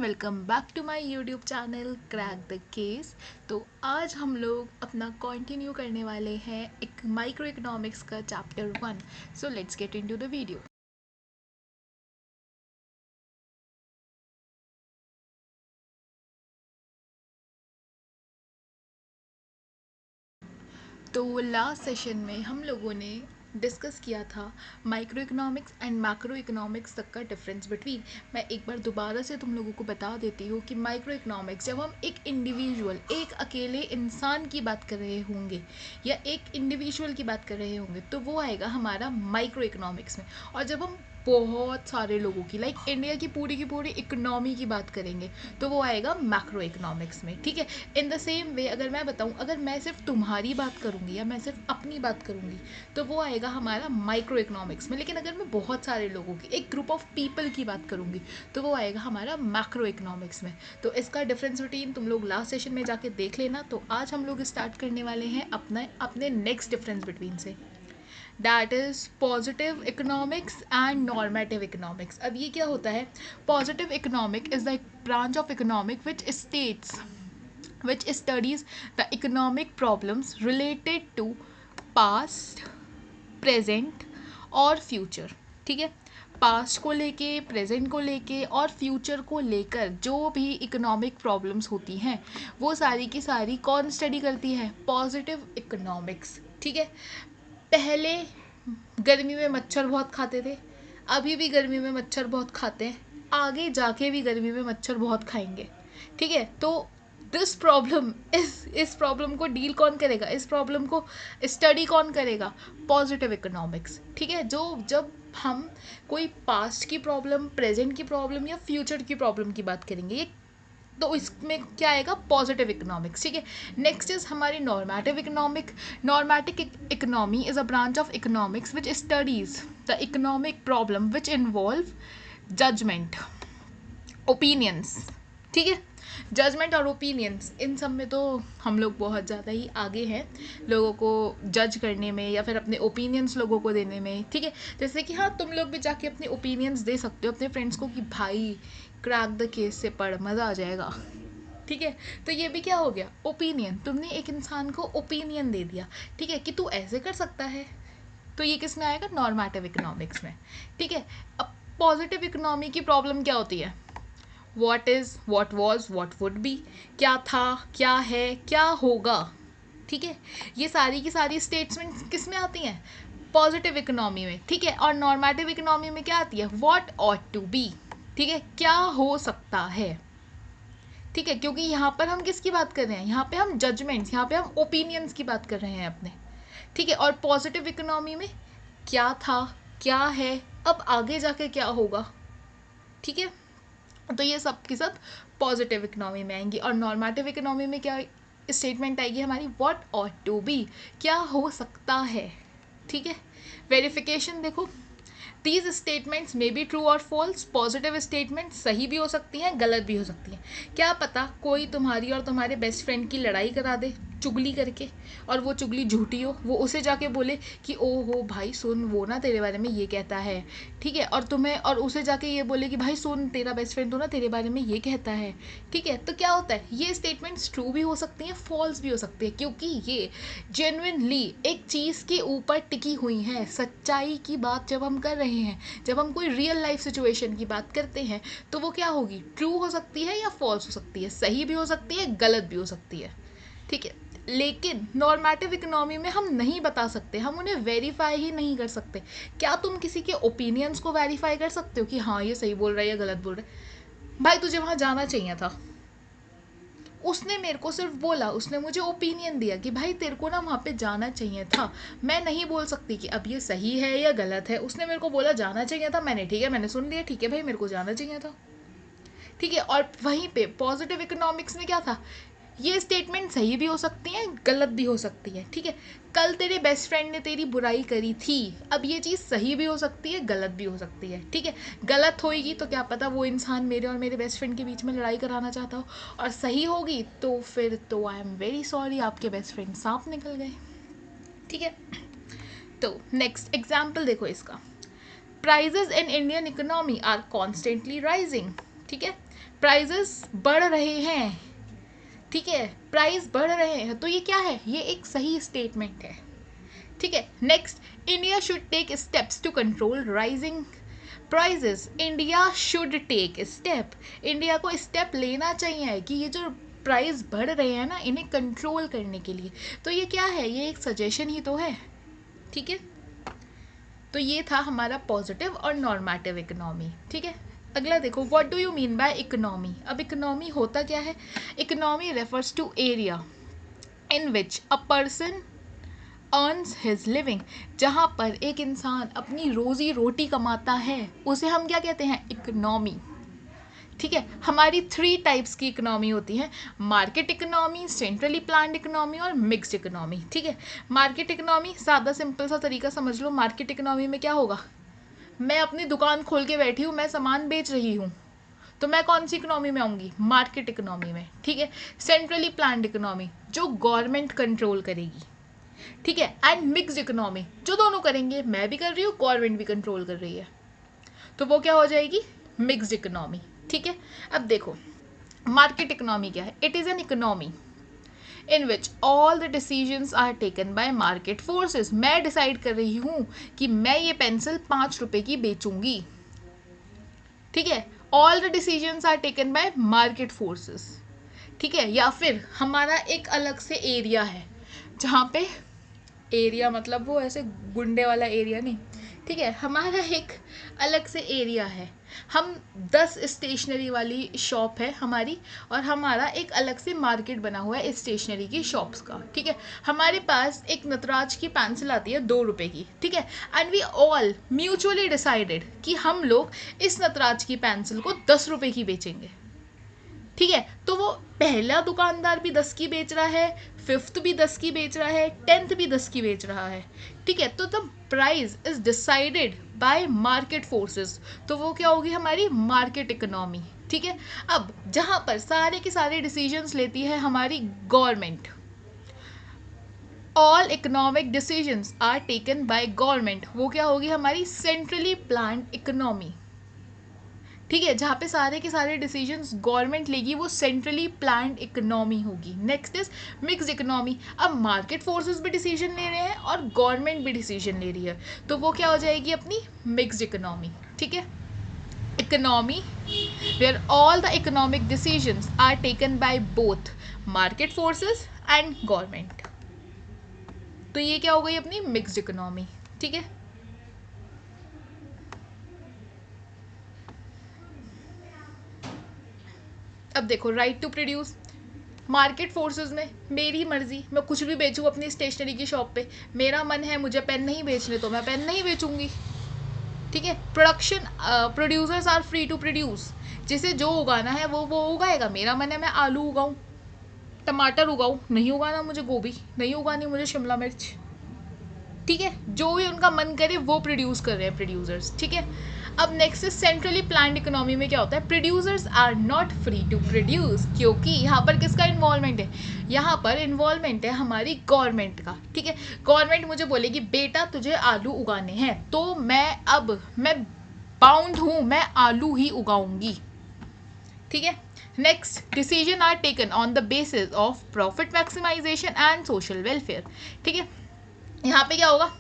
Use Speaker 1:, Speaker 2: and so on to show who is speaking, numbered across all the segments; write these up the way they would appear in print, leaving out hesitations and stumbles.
Speaker 1: Welcome back to my YouTube channel crack the case. तो आज हम लोग अपना कंटिन्यू करने वाले हैं एक माइक्रो इकोनॉमिक्स का chapter 1। So let's get into the video. तो लास्ट सेशन में हम लोगों ने डिस्कस किया था micro economics and macro economics तक का डिफरेंस बिटवीन। मैं एक बार दोबारा से तुम लोगों को बता देती हूँ कि माइक्रो इकोनॉमिक्स जब हम एक इंडिविजुअल, एक अकेले इंसान की बात कर रहे होंगे या एक इंडिविजुअल की बात कर रहे होंगे तो वो आएगा हमारा माइक्रो इकोनॉमिक्स में। और जब हम बहुत सारे लोगों की इंडिया की पूरी इकोनॉमी की बात करेंगे तो वो आएगा मैक्रो इकोनॉमिक्स में। ठीक है, इन द सेम वे अगर मैं बताऊँ, अगर मैं सिर्फ तुम्हारी बात करूँगी या मैं सिर्फ अपनी बात करूँगी तो वो आएगा हमारा माइक्रो इकोनॉमिक्स में। लेकिन अगर मैं बहुत सारे लोगों की, एक ग्रुप ऑफ पीपल की बात करूँगी तो वो आएगा हमारा मैक्रो इकोनॉमिक्स में। तो इसका डिफरेंस रूटीन तुम लोग लास्ट सेशन में जाके देख लेना। तो आज हम लोग स्टार्ट करने वाले हैं अपने नेक्स्ट डिफरेंस बिटवीन से, that is positive economics and normative economics. अब ये क्या होता है? Positive economic is the branch of economic which studies the economic problems related to past, present और future। ठीक है, पास्ट को लेके, प्रेजेंट को लेके और फ्यूचर को लेकर जो भी इकोनॉमिक प्रॉब्लम्स होती हैं वो सारी की सारी कौन स्टडी करती है? Positive economics. ठीक है, पहले गर्मी में मच्छर बहुत खाते थे, अभी भी गर्मी में मच्छर बहुत खाते हैं, आगे जाके भी गर्मी में मच्छर बहुत खाएंगे। ठीक है, तो दिस प्रॉब्लम, इस प्रॉब्लम को डील कौन करेगा? इस प्रॉब्लम को स्टडी कौन करेगा? Positive economics. ठीक है, जो जब हम कोई पास्ट की प्रॉब्लम, प्रेजेंट की प्रॉब्लम या फ्यूचर की प्रॉब्लम की बात करेंगे, ये तो इसमें क्या आएगा? Positive economics. ठीक है, नेक्स्ट इज हमारी normative economic. Normative economy is a branch of economics which studies the economic problem which involve judgement, opinions. ठीक है, जजमेंट और ओपिनियंस, इन सब में तो हम लोग बहुत ज़्यादा ही आगे हैं लोगों को जज करने में या फिर अपने ओपिनियंस लोगों को देने में। ठीक है, जैसे कि हाँ, तुम लोग भी जाके अपने ओपिनियंस दे सकते हो अपने फ्रेंड्स को कि भाई क्रैक द केस से पढ़, मज़ा आ जाएगा। ठीक है, तो ये भी क्या हो गया? ओपिनियन। तुमने एक इंसान को ओपिनियन दे दिया, ठीक है, कि तू ऐसे कर सकता है, तो ये किस में आएगा? नॉर्मेटिव इकोनॉमिक्स में। ठीक है, अब पॉजिटिव इकोनॉमी की प्रॉब्लम क्या होती है? What is, what was, what would be, क्या था, क्या है, क्या होगा। ठीक है, ये सारी की सारी स्टेटमेंट्स किस में आती हैं? पॉजिटिव इकोनॉमी में। ठीक है, और नॉर्मेटिव इकोनॉमी में क्या आती है? What ought to be. ठीक है, क्या हो सकता है। ठीक है, क्योंकि यहाँ पर हम किसकी बात कर रहे हैं? यहाँ पे हम जजमेंट्स, यहाँ पे हम ओपिनियंस की बात कर रहे हैं अपने। ठीक है, और पॉजिटिव इकोनॉमी में क्या था, क्या है, अब आगे जाके क्या होगा। ठीक है, तो ये सब की सब पॉजिटिव इकोनॉमी में आएंगी। और नॉर्मेटिव इकोनॉमी में क्या स्टेटमेंट आएगी हमारी? व्हाट ऑट टू बी, क्या हो सकता है। ठीक है, वेरिफिकेशन देखो, these statements may be true और फॉल्स। पॉजिटिव स्टेटमेंट सही भी हो सकती हैं, गलत भी हो सकती हैं। क्या पता कोई तुम्हारी और तुम्हारे बेस्ट फ्रेंड की लड़ाई करा दे चुगली करके, और वो चुगली झूठी हो, वो उसे जाके बोले कि ओ हो भाई सुन, वो ना तेरे बारे में ये कहता है। ठीक है, और तुम्हें और उसे जाके ये बोले कि भाई सुन, तेरा बेस्ट फ्रेंड तो ना तेरे बारे में ये कहता है। ठीक है, तो क्या होता है? ये स्टेटमेंट्स ट्रू भी हो सकती हैं, फॉल्स भी हो सकती है, क्योंकि ये जेन्युइनली एक चीज़ के ऊपर टिकी हुई हैं। सच्चाई की बात जब हम कर रहे हैं, जब हम कोई रियल लाइफ सिचुएशन की बात करते हैं, तो वो क्या होगी? ट्रू हो सकती है या फॉल्स हो सकती है, सही भी हो सकती है, गलत भी हो सकती है। ठीक है, लेकिन नॉर्मेटिव इकोनॉमी में हम नहीं बता सकते, हम उन्हें वेरीफाई ही नहीं कर सकते। क्या तुम किसी के ओपिनियंस को वेरीफाई कर सकते हो कि हाँ ये सही बोल रहा है या गलत बोल रहा है? भाई तुझे वहाँ जाना चाहिए था, उसने मेरे को सिर्फ बोला, उसने मुझे ओपिनियन दिया कि भाई तेरे को ना वहाँ पे जाना चाहिए था। मैं नहीं बोल सकती कि अब ये सही है या गलत है, उसने मेरे को बोला जाना चाहिए था, मैंने ठीक है, मैंने सुन लिया, ठीक है भाई मेरे को जाना चाहिए था। ठीक है, और वहीं पे पॉजिटिव इकोनॉमिक्स में क्या था? ये स्टेटमेंट सही भी हो सकती हैं, गलत भी हो सकती है। ठीक है, कल तेरे बेस्ट फ्रेंड ने तेरी बुराई करी थी, अब ये चीज़ सही भी हो सकती है, गलत भी हो सकती है। ठीक है, गलत होगी तो क्या पता वो इंसान मेरे और मेरे बेस्ट फ्रेंड के बीच में लड़ाई कराना चाहता हो, और सही होगी तो फिर तो आई एम वेरी सॉरी, आपके बेस्ट फ्रेंड सांप निकल गए। ठीक है, तो नेक्स्ट एग्जाम्पल देखो इसका। Prices in Indian economy are constantly rising. ठीक है, प्राइजेस बढ़ रहे हैं, ठीक है, प्राइस बढ़ रहे हैं, तो ये क्या है, ये एक सही स्टेटमेंट है, ठीक है। Next, India should take steps to control rising prices. India should take step, India को स्टेप लेना चाहिए कि ये जो प्राइस बढ़ रहे हैं ना, इन्हें कंट्रोल करने के लिए। तो ये क्या है, ये एक सजेशन ही तो है, ठीक है। तो ये था हमारा पॉजिटिव और नॉर्मेटिव इकोनॉमी, ठीक है। अगला देखो, what do you mean by economy. अब इकोनॉमी होता क्या है, economy refers to area in which a person earns his living. जहाँ पर एक इंसान अपनी रोजी रोटी कमाता है, उसे हम क्या कहते हैं, इकोनॉमी, ठीक है। हमारी 3 टाइप्स की इकोनॉमी होती है, market economy, centrally planned economy और मिक्स्ड इकोनॉमी, ठीक है। मार्केट इकोनॉमी, सादा सिंपल सा तरीका समझ लो, मार्केट इकोनॉमी में क्या होगा, मैं अपनी दुकान खोल के बैठी हूँ, मैं सामान बेच रही हूँ, तो मैं कौन सी इकोनॉमी में आऊँगी, मार्केट इकोनॉमी में, ठीक है। सेंट्रली प्लान्ड इकोनॉमी, जो गवर्नमेंट कंट्रोल करेगी, ठीक है। एंड मिक्स्ड इकोनॉमी, जो दोनों करेंगे, मैं भी कर रही हूँ, गवर्नमेंट भी कंट्रोल कर रही है, तो वो क्या हो जाएगी, मिक्स्ड इकोनॉमी, ठीक है। अब देखो, मार्केट इकोनॉमी क्या है, it is an economy in which all the decisions are taken by market forces. मैं डिसाइड कर रही हूँ कि मैं ये पेंसिल 5 रुपए की बेचूंगी, ठीक है। All the decisions are taken by market forces, ठीक है। या फिर हमारा एक अलग से एरिया है, जहाँ पे, एरिया मतलब वो ऐसे गुंडे वाला एरिया नहीं, ठीक है, हमारा एक अलग से एरिया है, हम 10 स्टेशनरी वाली शॉप है हमारी, और हमारा एक अलग से मार्केट बना हुआ है स्टेशनरी की शॉप्स का, ठीक है। हमारे पास एक नटराज की पेंसिल आती है 2 रुपए की, ठीक है। And we all mutually decided कि हम लोग इस नटराज की पेंसिल को 10 रुपए की बेचेंगे, ठीक है। तो वो पहला दुकानदार भी 10 की बेच रहा है, 5th भी 10 की बेच रहा है, 10th भी 10 की बेच रहा है, ठीक है। तो the price is decided by market forces, तो वो क्या होगी, हमारी मार्केट इकोनॉमी, ठीक है। अब जहाँ पर सारे के सारे डिसीजंस लेती है हमारी government, all economic decisions are taken by government, वो क्या होगी, हमारी सेंट्रली प्लान्ड इकोनॉमी, ठीक है। जहाँ पे सारे के सारे डिसीजंस गवर्नमेंट लेगी, वो सेंट्रली प्लान्ड इकोनॉमी होगी। नेक्स्ट इज मिक्स्ड इकोनॉमी, अब मार्केट फोर्सेस भी डिसीजन ले रहे हैं और गवर्नमेंट भी डिसीजन ले रही है, तो वो क्या हो जाएगी, अपनी मिक्स्ड इकोनॉमी, ठीक है। Economy where all the economic decisions are taken by both market forces and government, तो ये क्या हो गई, अपनी मिक्स्ड इकोनॉमी, ठीक है। अब देखो, right to produce, market forces में मेरी मर्जी, मैं कुछ भी बेचूँ अपनी स्टेशनरी की शॉप पे, मेरा मन है मुझे पेन नहीं बेचने, तो मैं पेन नहीं बेचूंगी, ठीक है। Production, producers are free to produce, जिसे जो उगाना है वो उगाएगा, मेरा मन है मैं आलू उगाऊँ, टमाटर उगाऊँ, नहीं उगाना मुझे गोभी, नहीं उगानी मुझे शिमला मिर्च, ठीक है। जो भी उनका मन करे वो प्रोड्यूस कर रहे हैं प्रोड्यूसर्स, ठीक है। अब next is centrally planned economy में क्या होता है, producers are not free to produce, क्योंकि यहाँ पर किसका इन्वॉल्वमेंट है, यहाँ पर इन्वॉल्वमेंट है हमारी गवर्नमेंट का, ठीक है। गवर्नमेंट मुझे बोलेगी बेटा तुझे आलू उगाने हैं, तो मैं बाउंड हूँ, मैं आलू ही उगाऊंगी, ठीक है। Next, decision are taken on the basis of profit maximisation and social welfare, ठीक है। यहाँ पे क्या होगा,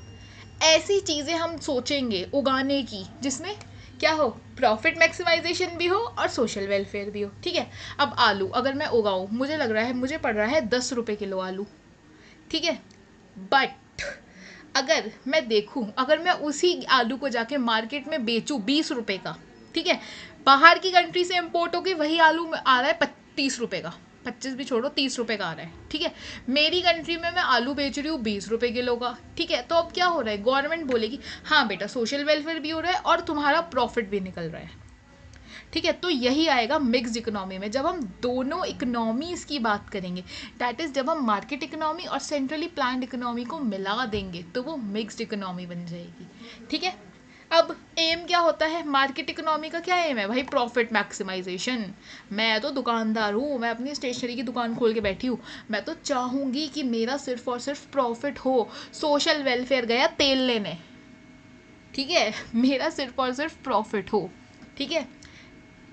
Speaker 1: ऐसी चीज़ें हम सोचेंगे उगाने की जिसमें क्या हो, प्रॉफिट मैक्सिमाइजेशन भी हो और सोशल वेलफेयर भी हो, ठीक है। अब आलू अगर मैं उगाऊँ, मुझे लग रहा है, मुझे पड़ रहा है 10 रुपये किलो आलू, ठीक है। बट अगर मैं देखूँ, अगर मैं उसी आलू को जाके मार्केट में बेचूँ 20 रुपये का, ठीक है, बाहर की कंट्री से इम्पोर्ट होके वही आलू आ रहा है 30 रुपये का, 25 भी छोड़ो 30 रुपये का आ रहा है, ठीक है। मेरी कंट्री में मैं आलू बेच रही हूँ 20 रुपये किलो का, ठीक है। तो अब क्या हो रहा है, गवर्नमेंट बोलेगी हाँ बेटा सोशल वेलफेयर भी हो रहा है और तुम्हारा प्रॉफिट भी निकल रहा है, ठीक है। तो यही आएगा मिक्स्ड इकोनॉमी में, जब हम दोनों इकोनॉमीज की बात करेंगे, दैट इज जब हम मार्केट इकोनॉमी और सेंट्रली प्लान्ड इकोनॉमी को मिला देंगे तो वो मिक्स्ड इकोनॉमी बन जाएगी, ठीक है। अब एम क्या होता है, मार्केट इकोनॉमी का क्या एम है भाई, प्रॉफिट मैक्सिमाइजेशन। मैं तो दुकानदार हूँ, मैं अपनी स्टेशनरी की दुकान खोल के बैठी हूँ, मैं तो चाहूँगी कि मेरा सिर्फ और सिर्फ प्रॉफिट हो, सोशल वेलफेयर गया तेल लेने, ठीक है, मेरा सिर्फ और सिर्फ प्रॉफिट हो, ठीक है।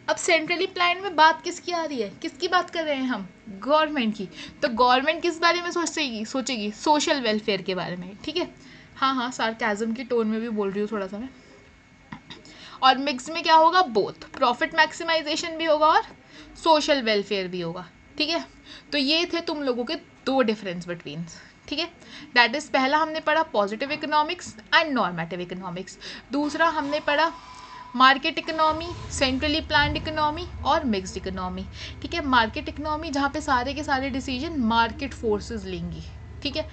Speaker 1: अब सेंट्रली प्लान में बात किसकी आ रही है, किसकी बात कर रहे हैं हम, गवर्नमेंट की। तो गवर्नमेंट किस बारे में सोचेगी सोशल वेलफेयर के बारे में, ठीक है। हाँ हाँ, सार्केज्म की टोन में भी बोल रही हूँ थोड़ा सा मैं। और मिक्स में क्या होगा, बोथ प्रॉफिट मैक्सिमाइजेशन भी होगा और सोशल वेलफेयर भी होगा, ठीक है। तो ये थे तुम लोगों के दो डिफरेंस बिटवीन, ठीक है। दैट इज, पहला हमने पढ़ा positive economics and normative economics, दूसरा हमने पढ़ा market economy, centrally planned economy और मिक्स्ड इकोनॉमी, ठीक है। मार्केट इकोनॉमी जहाँ पे सारे के सारे डिसीजन मार्केट फोर्सेस लेंगी, ठीक है।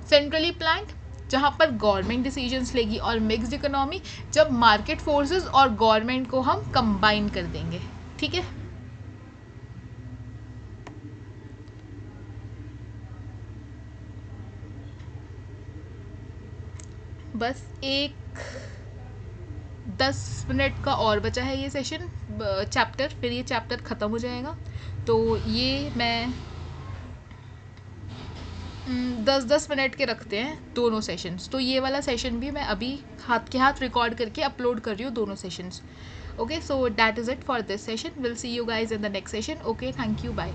Speaker 1: सेंट्रली प्लान्ड जहाँ पर गवर्नमेंट डिसीजंस लेगी, और मिक्स्ड इकोनॉमी जब मार्केट फोर्सेस और गवर्नमेंट को हम कंबाइन कर देंगे, ठीक है। बस एक 10 मिनट का और बचा है ये सेशन, चैप्टर, फिर ये चैप्टर ख़त्म हो जाएगा। तो ये मैं 10-10 मिनट के रखते हैं दोनों सेशंस। तो ये वाला सेशन भी मैं अभी हाथ के हाथ रिकॉर्ड करके अपलोड कर रही हूँ, दोनों sessions. Okay, so that is it for this session, will see you guys in the next session. Okay, thank you, bye.